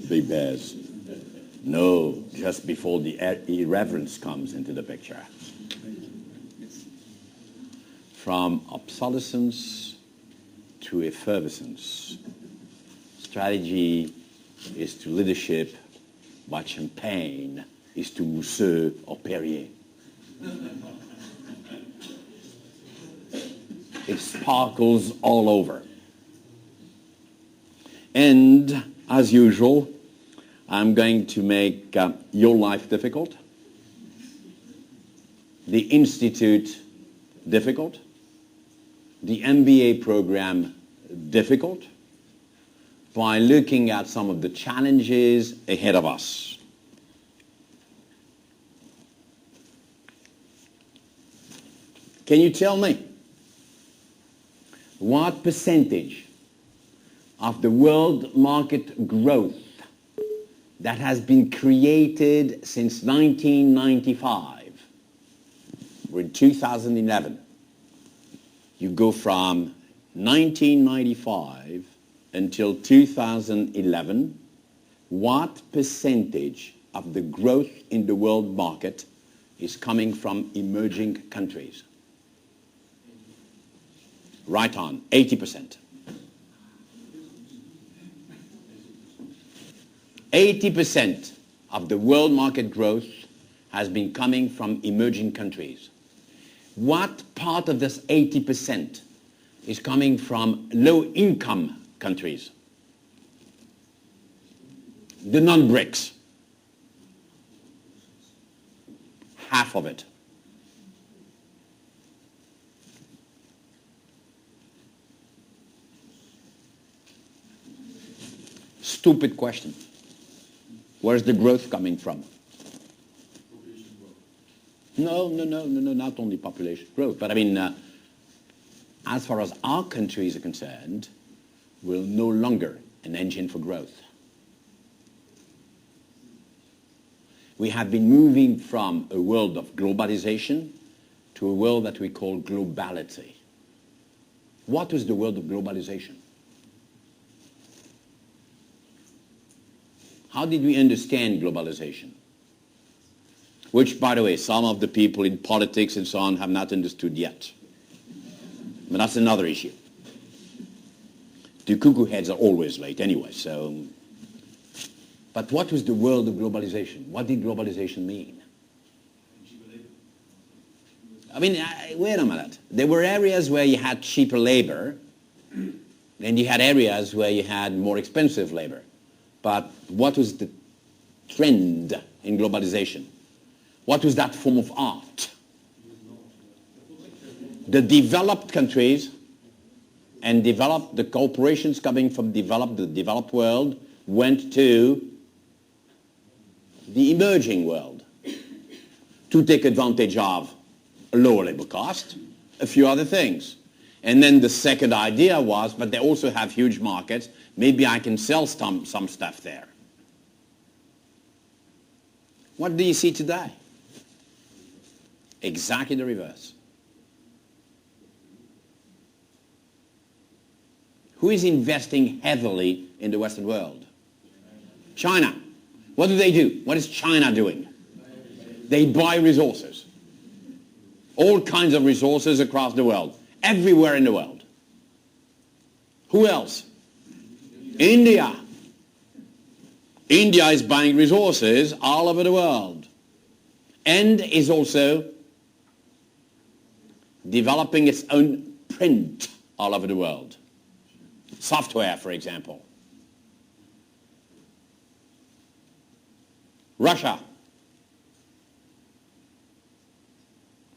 Big bears. No, just before the irreverence comes into the picture. From obsolescence to effervescence. Strategy is to leadership what champagne is to Mousseux or Perrier. It sparkles all over. And as usual, I'm going to make your life difficult, the Institute difficult, the MBA program difficult, by looking at some of the challenges ahead of us. Can you tell me what percentage of the world market growth that has been created since 1995, we're in 2011, you go from 1995 until 2011, what percentage of the growth in the world market is coming from emerging countries? Right on, 80%. 80% of the world market growth has been coming from emerging countries. What part of this 80% is coming from low-income countries? The non-BRICS. Half of it. Stupid question. Where's the growth coming from? No, not only population growth. But I mean, as far as our countries are concerned, we're no longer an engine for growth. We have been moving from a world of globalization to a world that we call globality. What is the world of globalization? How did we understand globalization? Which, by the way, some of the people in politics and so on have not understood yet. But that's another issue. The cuckoo heads are always late anyway, so... But what was the world of globalization? What did globalization mean? I mean, wait a minute. There were areas where you had cheaper labor, and you had areas where you had more expensive labor. But what was the trend in globalization? What was that form of art? The developed countries and the corporations coming from the developed world went to the emerging world to take advantage of a lower labor cost, a few other things. And then the second idea was, but they also have huge markets, maybe I can sell some stuff there. What do you see today? Exactly the reverse. Who is investing heavily in the Western world? China. What do? What is China doing? They buy resources. All kinds of resources across the world. Everywhere in the world. Who else? India. India is buying resources all over the world. And is also developing its own print all over the world. Software, for example. Russia.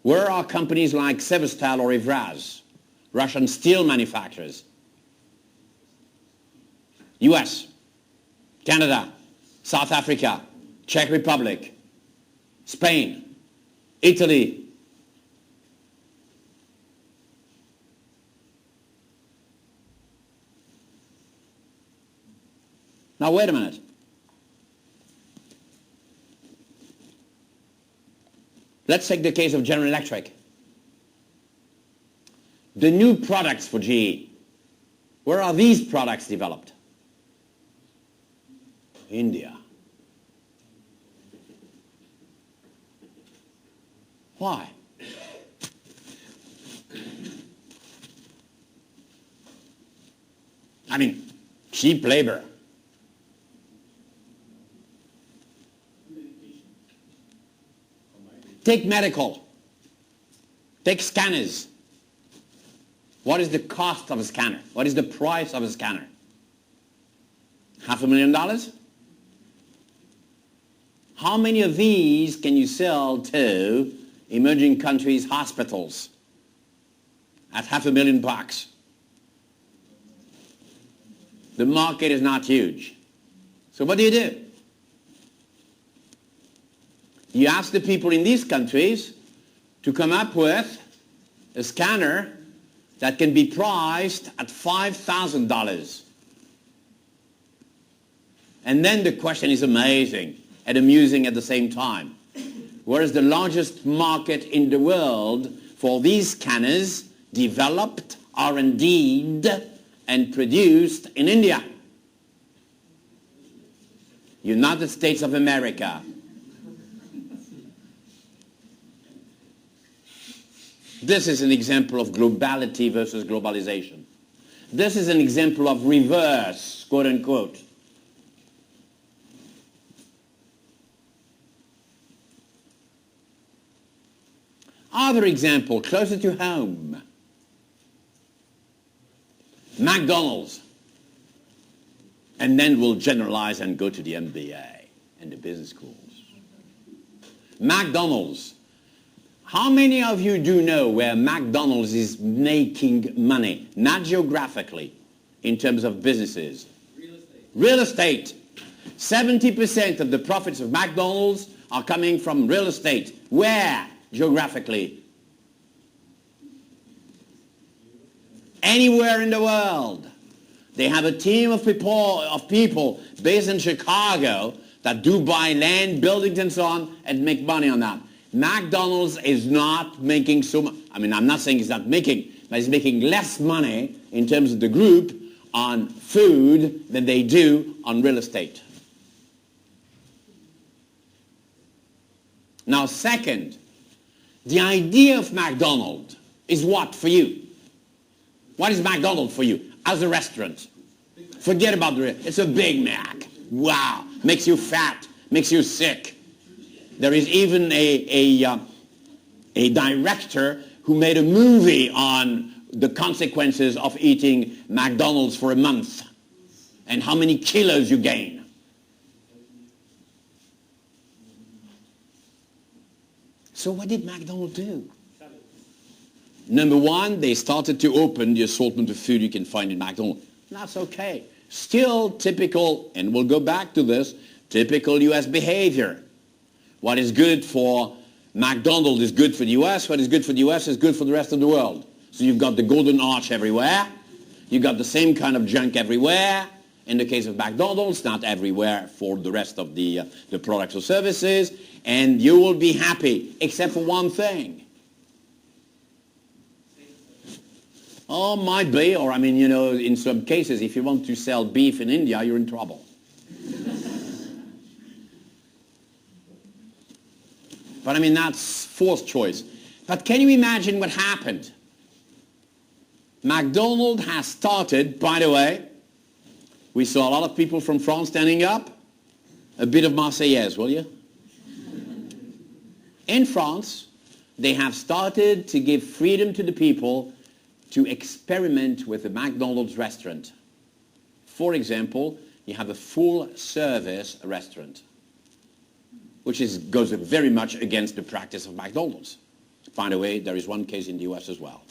Where are companies like Severstal or Evraz, Russian steel manufacturers? US, Canada, South Africa, Czech Republic, Spain, Italy. Now wait a minute. Let's take the case of General Electric. The new products for GE, Where are these products developed? India. Why? I mean, cheap labor. Take medical. Take scanners. What is the cost of a scanner? What is the price of a scanner? $500,000? How many of these can you sell to emerging countries' hospitals at $500,000? The market is not huge. So what do? You ask the people in these countries to come up with a scanner that can be priced at $5,000. And then the question is amazing and amusing at the same time. Where is the largest market in the world for these scanners developed, R&D'd, and produced in India? United States of America. This is an example of globality versus globalization. This is an example of reverse, quote unquote. Other example, closer to home. McDonald's. And then we'll generalize and go to the MBA and the business schools. McDonald's. How many of you do know where McDonald's is making money? Not geographically, in terms of businesses. Real estate. 70% of the profits of McDonald's are coming from real estate. Where? Geographically. Anywhere in the world. They have a team of people based in Chicago that do buy land, buildings, and so on, and make money on that. McDonald's is not making so much. I mean, I'm not saying it's not making, but it's making less money in terms of the group on food than they do on real estate. Now, second, the idea of McDonald's is what for you? What is McDonald's for you as a restaurant? Forget about it's a Big Mac. Wow. Makes you fat. Makes you sick. There is even a director who made a movie on the consequences of eating McDonald's for a month and how many kilos you gain. So what did McDonald's do? Number one, they started to open the assortment of food you can find in McDonald's. That's okay. Still typical, and we'll go back to this, typical U.S. behavior. What is good for McDonald's is good for the U.S. What is good for the U.S. is good for the rest of the world. So you've got the golden arch everywhere. You've got the same kind of junk everywhere. In the case of McDonald's, not everywhere for the rest of the products or services. And you will be happy, except for one thing. Oh, might be, or I mean, you know, in some cases, if you want to sell beef in India, you're in trouble. But I mean, that's fourth choice. But can you imagine what happened? McDonald's has started, by the way, we saw a lot of people from France standing up. A bit of Marseillaise, will you? In France, they have started to give freedom to the people to experiment with a McDonald's restaurant. For example, you have a full-service restaurant, which goes very much against the practice of McDonald's. By the way, there is one case in the US as well.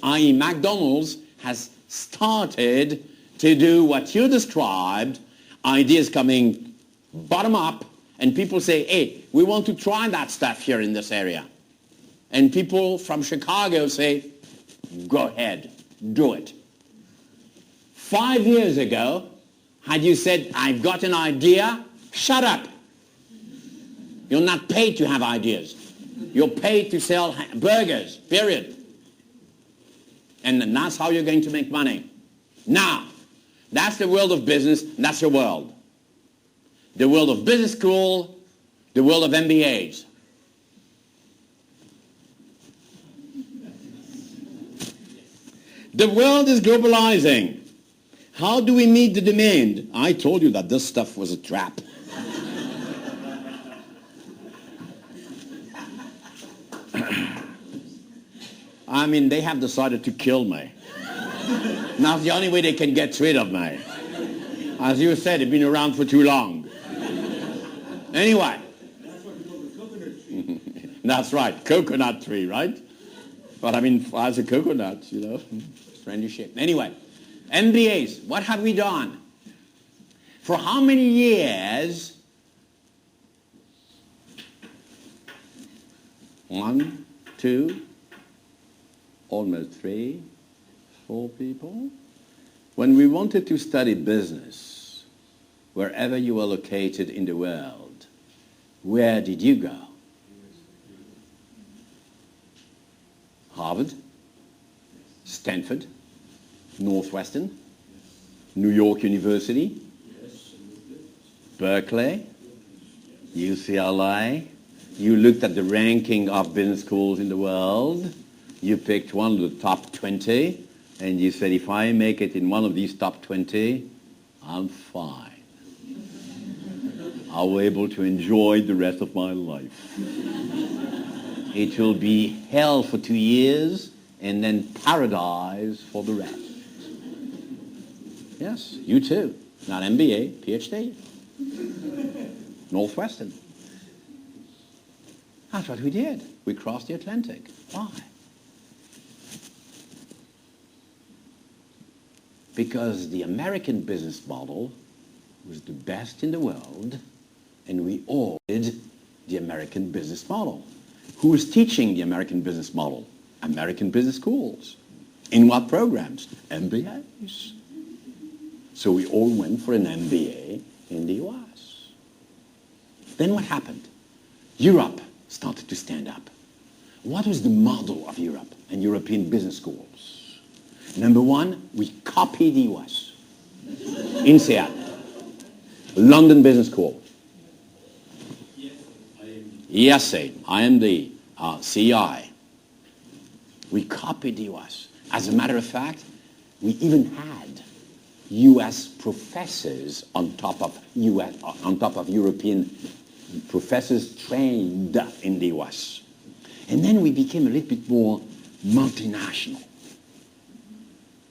I.e., McDonald's has started to do what you described, ideas coming bottom up, and people say, hey, we want to try that stuff here in this area. And people from Chicago say, go ahead, do it. 5 years ago, had you said, I've got an idea, shut up. You're not paid to have ideas. You're paid to sell burgers, period. And that's how you're going to make money. Now, that's the world of business, that's your world. The world of business school, the world of MBAs. The world is globalizing. How do we meet the demand? I told you that this stuff was a trap. I mean, they have decided to kill me. Now, the only way they can get rid of me. As you said, it's been around for too long. Anyway. That's what we call the coconut tree. That's right, coconut tree, right? But I mean, as a coconut, you know, strange shape. Anyway, MBAs, what have we done? For how many years? 1, 2, almost 3, 4 people. When we wanted to study business, wherever you were located in the world, where did you go? Harvard, Stanford, Northwestern, New York University, Berkeley, UCLA. You looked at the ranking of business schools in the world. You picked one of the top 20, and you said, if I make it in one of these top 20, I'm fine. I'll be able to enjoy the rest of my life. It will be hell for 2 years, and then paradise for the rest. Yes, you too. Not MBA, PhD. Northwestern. That's what we did. We crossed the Atlantic. Why? Because the American business model was the best in the world, and we all did the American business model. Who is teaching the American business model? American business schools. In what programs? MBAs. So we all went for an MBA in the US. Then what happened? Europe started to stand up. What was the model of Europe and European business schools? Number one, we copied the US. INSEAD, London Business School. ESA, IMD, CI. We copied the US. As a matter of fact, we even had US professors on top of European professors trained in the US. And then we became a little bit more multinational.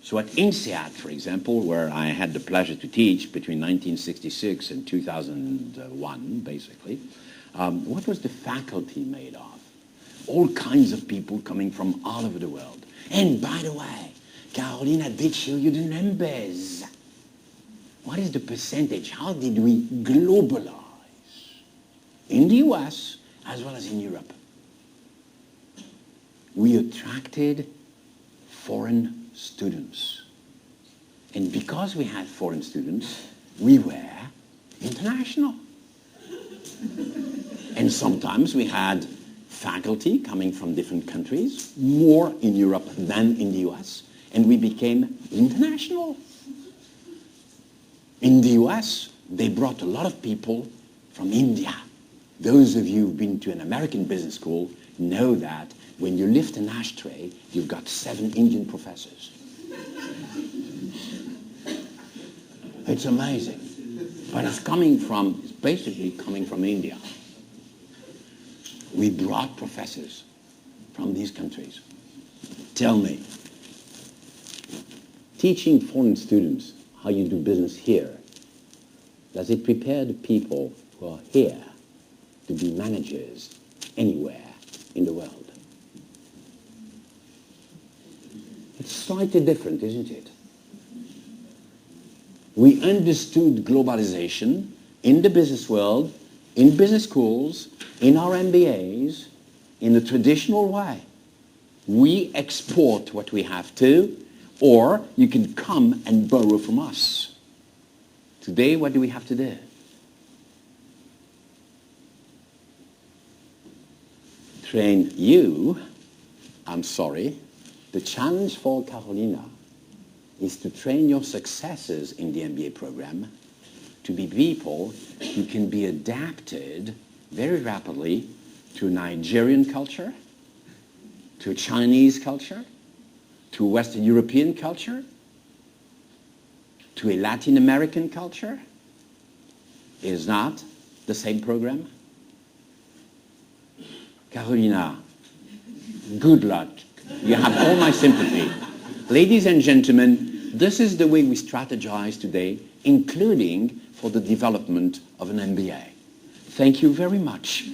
So at INSEAD, for example, where I had the pleasure to teach between 1966 and 2001, basically, what was the faculty made of? All kinds of people coming from all over the world. And by the way, Caroline, I did show you the numbers. What is the percentage? How did we globalize in the US as well as in Europe? We attracted foreign students. And because we had foreign students, we were international. And sometimes we had faculty coming from different countries, more in Europe than in the US, and we became international. In the US, they brought a lot of people from India. Those of you who've been to an American business school know that when you lift an ashtray, you've got 7 Indian professors. It's amazing. But it's basically coming from India. We brought professors from these countries. Tell me, teaching foreign students how you do business here, does it prepare the people who are here to be managers anywhere in the world? It's slightly different, isn't it? We understood globalization in the business world, in business schools, in our MBAs, in a traditional way. We export what we have to, or you can come and borrow from us. Today, what do we have to do? Train you. I'm sorry. The challenge for Carolina is to train your successors in the MBA program to be people who can be adapted very rapidly to a Nigerian culture, to a Chinese culture, to a Western European culture, to a Latin American culture. It is not the same program. Carolina, good luck. You have all my sympathy. Ladies and gentlemen, this is the way we strategize today, including for the development of an MBA. Thank you very much.